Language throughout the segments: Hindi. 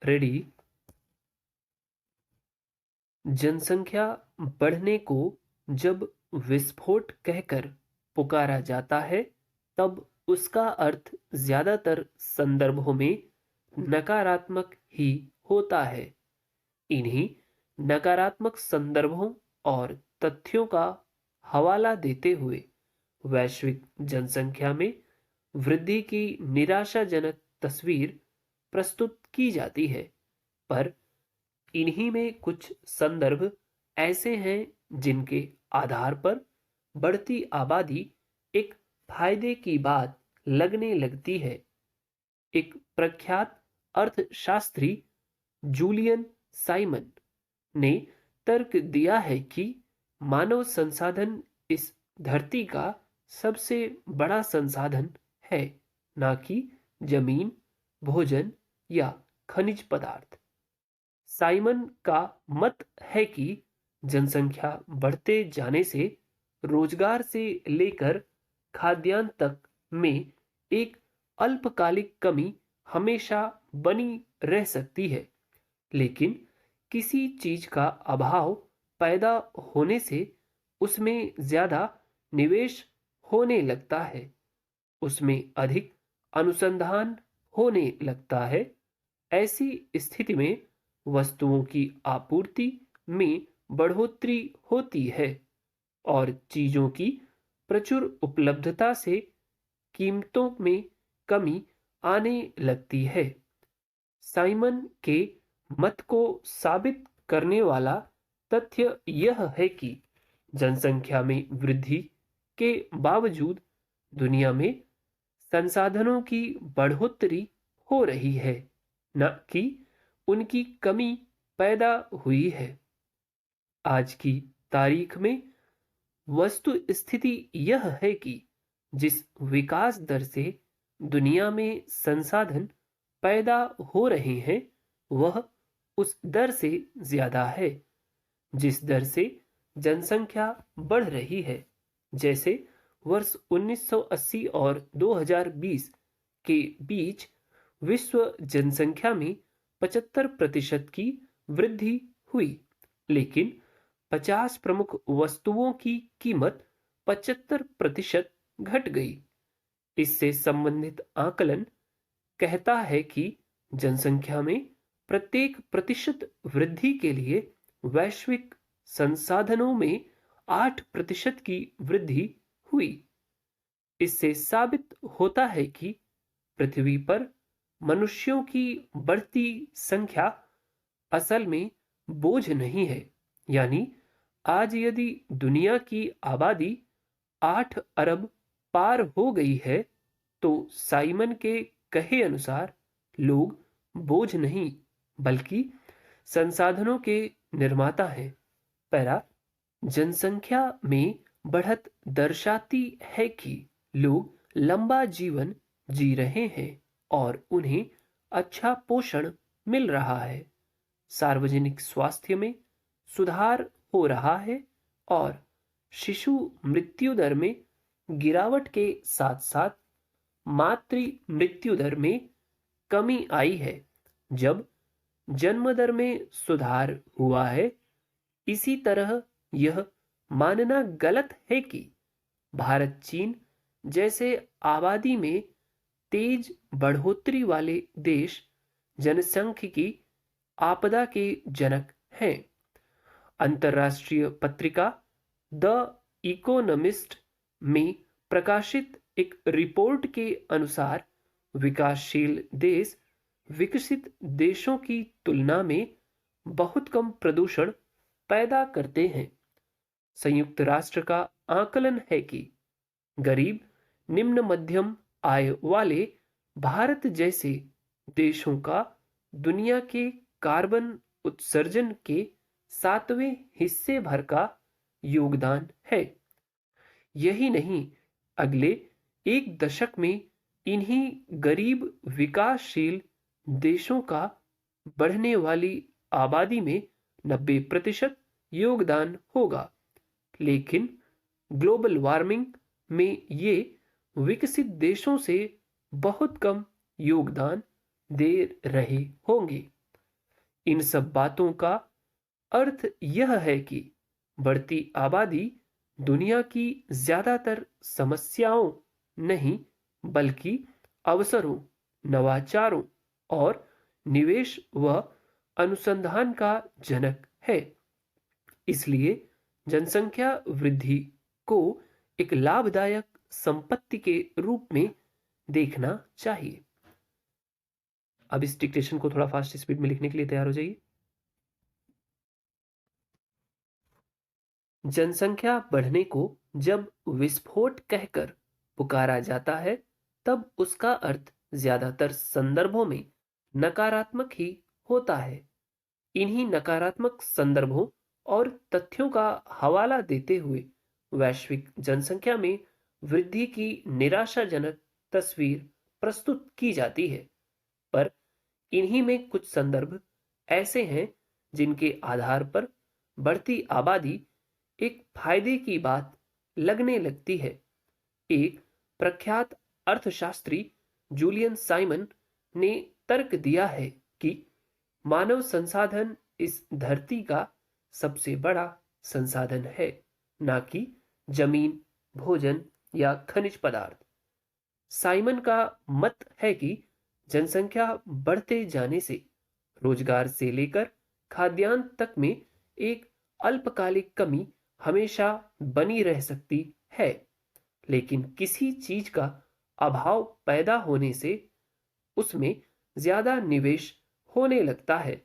रेडी। जनसंख्या बढ़ने को जब विस्फोट कहकर पुकारा जाता है, तब उसका अर्थ ज्यादातर संदर्भों में नकारात्मक ही होता है। इन्हीं नकारात्मक संदर्भों और तथ्यों का हवाला देते हुए वैश्विक जनसंख्या में वृद्धि की निराशाजनक तस्वीर प्रस्तुत की जाती है। पर इन्हीं में कुछ संदर्भ ऐसे हैं जिनके आधार पर बढ़ती आबादी एक फायदे की बात लगने लगती है। एक प्रख्यात अर्थशास्त्री जूलियन साइमन ने तर्क दिया है कि मानव संसाधन इस धरती का सबसे बड़ा संसाधन है, ना कि जमीन, भोजन या खनिज पदार्थ। साइमन का मत है कि जनसंख्या बढ़ते जाने से रोजगार से लेकर खाद्यान्न तक में एक अल्पकालिक कमी हमेशा बनी रह सकती है, लेकिन किसी चीज का अभाव पैदा होने से उसमें ज्यादा निवेश होने लगता है, उसमें अधिक अनुसंधान होने लगता है। ऐसी स्थिति में वस्तुओं की आपूर्ति में बढ़ोतरी होती है और चीजों की प्रचुर उपलब्धता से कीमतों में कमी आने लगती है। साइमन के मत को साबित करने वाला तथ्य यह है कि जनसंख्या में वृद्धि के बावजूद दुनिया में संसाधनों की बढ़ोतरी हो रही है, न कि उनकी कमी पैदा हुई है। आज की तारीख में वस्तु स्थिति यह है कि जिस विकास दर से दुनिया में संसाधन पैदा हो रहे हैं, वह उस दर से ज्यादा है जिस दर से जनसंख्या बढ़ रही है। जैसे वर्ष 1980 और 2020 के बीच विश्व जनसंख्या में 75% की वृद्धि हुई, लेकिन 50 प्रमुख वस्तुओं की कीमत 75% घट गई। इससे संबंधित आकलन कहता है कि जनसंख्या में प्रत्येक प्रतिशत वृद्धि के लिए वैश्विक संसाधनों में 8% की वृद्धि हुई। इससे साबित होता है कि पृथ्वी पर मनुष्यों की बढ़ती संख्या असल में बोझ नहीं है। यानी आज यदि दुनिया की आबादी 8 अरब पार हो गई है, तो साइमन के कहे अनुसार लोग बोझ नहीं बल्कि संसाधनों के निर्माता हैं। पैरा जनसंख्या में बढ़त दर्शाती है कि लोग लंबा जीवन जी रहे हैं और उन्हें अच्छा पोषण मिल रहा है, सार्वजनिक स्वास्थ्य में सुधार हो रहा है और शिशु मृत्यु दर में गिरावट के साथ साथ मातृ मृत्यु दर में कमी आई है। जब जन्म दर में सुधार हुआ है, इसी तरह यह मानना गलत है कि भारत, चीन जैसे आबादी में तेज बढ़ोतरी वाले देश जनसांख्यिकी आपदा के जनक हैं। अंतर्राष्ट्रीय पत्रिका द इकोनॉमिस्ट में प्रकाशित एक रिपोर्ट के अनुसार विकासशील देश विकसित देशों की तुलना में बहुत कम प्रदूषण पैदा करते हैं। संयुक्त राष्ट्र का आकलन है कि गरीब, निम्न मध्यम आय वाले भारत जैसे देशों का दुनिया के कार्बन उत्सर्जन के 7वें हिस्से भर का योगदान है। यही नहीं, अगले एक दशक में इन्हीं गरीब विकासशील देशों का बढ़ने वाली आबादी में 90% योगदान होगा। लेकिन ग्लोबल वार्मिंग में ये विकसित देशों से बहुत कम योगदान दे रहे होंगे। इन सब बातों का अर्थ यह है कि बढ़ती आबादी दुनिया की ज्यादातर समस्याओं नहीं, बल्कि अवसरों, नवाचारों और निवेश व अनुसंधान का जनक है। इसलिए जनसंख्या वृद्धि को एक लाभदायक संपत्ति के रूप में देखना चाहिए। अब इस डिक्टेशन को थोड़ा फास्ट स्पीड में लिखने के लिए तैयार हो जाइए। जनसंख्या बढ़ने को जब विस्फोट कहकर पुकारा जाता है, तब उसका अर्थ ज्यादातर संदर्भों में नकारात्मक ही होता है। इन्हीं नकारात्मक संदर्भों और तथ्यों का हवाला देते हुए वैश्विक जनसंख्या में वृद्धि की निराशाजनक तस्वीर प्रस्तुत की जाती है। पर इन्हीं में कुछ संदर्भ ऐसे हैं जिनके आधार पर बढ़ती आबादी एक फायदे की बात लगने लगती है। एक प्रख्यात अर्थशास्त्री जूलियन साइमन ने तर्क दिया है कि मानव संसाधन इस धरती का सबसे बड़ा संसाधन है, ना कि जमीन, भोजन या खनिज पदार्थ। साइमन का मत है कि जनसंख्या बढ़ते जाने से रोजगार से लेकर खाद्यान्न तक में एक अल्पकालिक कमी हमेशा बनी रह सकती है, लेकिन किसी चीज का अभाव पैदा होने से उसमें ज्यादा निवेश होने लगता है,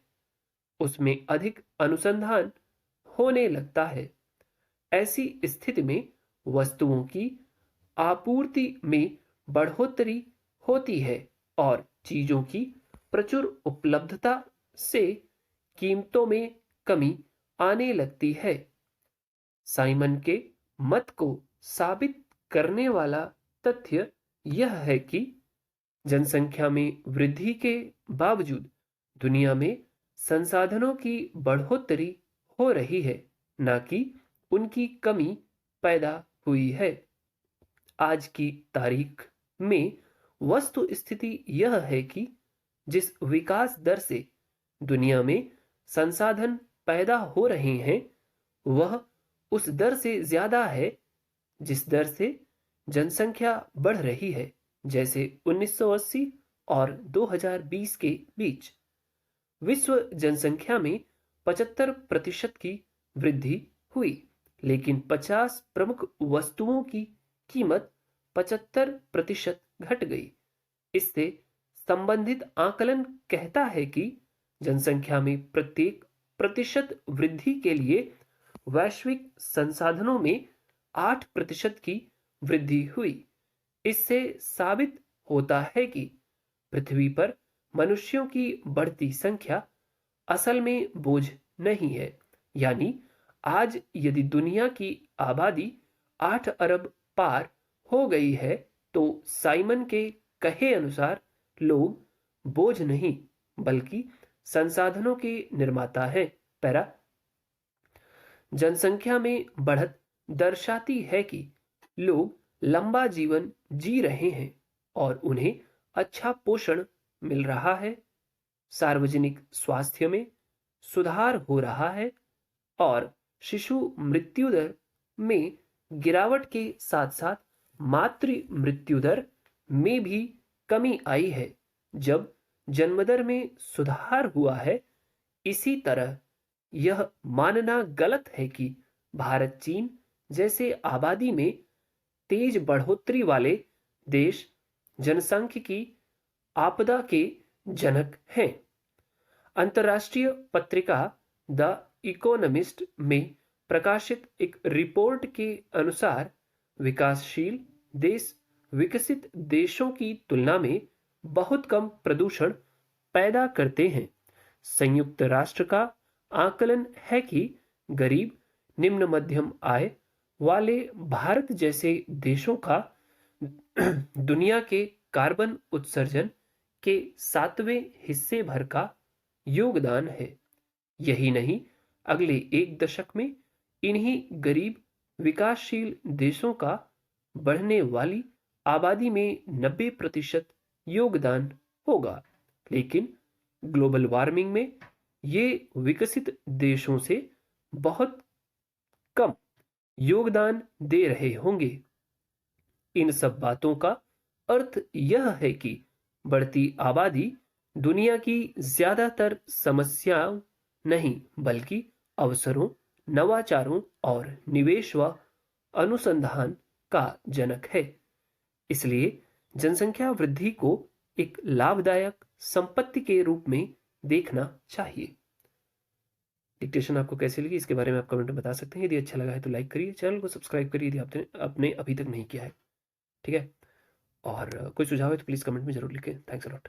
उसमें अधिक अनुसंधान होने लगता है। ऐसी स्थिति में वस्तुओं की आपूर्ति में बढ़ोतरी होती है और चीजों की प्रचुर उपलब्धता से कीमतों में कमी आने लगती है। साइमन के मत को साबित करने वाला तथ्य यह है कि जनसंख्या में वृद्धि के बावजूद दुनिया में संसाधनों की बढ़ोतरी हो रही है, ना कि उनकी कमी पैदा हुई है। आज की तारीख में वस्तु स्थिति यह है कि जिस विकास दर से दुनिया में संसाधन पैदा हो रहे हैं, वह उस दर से ज्यादा है जिस दर से जनसंख्या बढ़ रही है। जैसे 1980 और 2020 के बीच विश्व जनसंख्या में 75% की वृद्धि हुई, लेकिन 50 प्रमुख वस्तुओं की कीमत 75% घट गई। इससे संबंधित आकलन कहता है कि जनसंख्या में प्रत्येक प्रतिशत वृद्धि के लिए वैश्विक संसाधनों में 8% की वृद्धि हुई। इससे साबित होता है कि पृथ्वी पर मनुष्यों की बढ़ती संख्या असल में बोझ नहीं है। यानी आज यदि दुनिया की आबादी 8 अरब पार हो गई है, तो साइमन के कहे अनुसार लोग बोझ नहीं बल्कि संसाधनों के निर्माता हैं। पैरा जनसंख्या में बढ़त दर्शाती है कि लोग लंबा जीवन जी रहे हैं और उन्हें अच्छा पोषण मिल रहा है, सार्वजनिक स्वास्थ्य में सुधार हो रहा है और शिशु मृत्यु दर में गिरावट के साथ साथ मातृ मृत्यु दर में भी कमी आई है। जब जन्मदर में सुधार हुआ है, इसी तरह यह मानना गलत है कि भारत, चीन जैसे आबादी में तेज बढ़ोतरी वाले देश जनसांख्यिकी आपदा के जनक हैं। अंतर्राष्ट्रीय पत्रिका द इकोनॉमिस्ट में प्रकाशित एक रिपोर्ट के अनुसार विकासशील देश विकसित देशों की तुलना में बहुत कम प्रदूषण पैदा करते हैं। संयुक्त राष्ट्र का आकलन है कि गरीब, निम्न मध्यम आय वाले भारत जैसे देशों का दुनिया के कार्बन उत्सर्जन के 7वें हिस्से भर का योगदान है। यही नहीं, अगले एक दशक में इन्हीं गरीब विकासशील देशों का बढ़ने वाली आबादी में 90% योगदान होगा। लेकिन ग्लोबल वार्मिंग में ये विकसित देशों से बहुत कम योगदान दे रहे होंगे। इन सब बातों का अर्थ यह है कि बढ़ती आबादी दुनिया की ज्यादातर समस्याओं नहीं बल्कि अवसरों, नवाचारों और निवेश व अनुसंधान का जनक है। इसलिए जनसंख्या वृद्धि को एक लाभदायक संपत्ति के रूप में देखना चाहिए। डिक्टेशन आपको कैसी लगी इसके बारे में आप कमेंट में बता सकते हैं। यदि अच्छा लगा है तो लाइक करिए, चैनल को सब्सक्राइब करिए यदि आपने अभी तक नहीं किया है। ठीक है, और कोई सुझाव है तो प्लीज़ कमेंट में ज़रूर लिखें। Thanks a lot.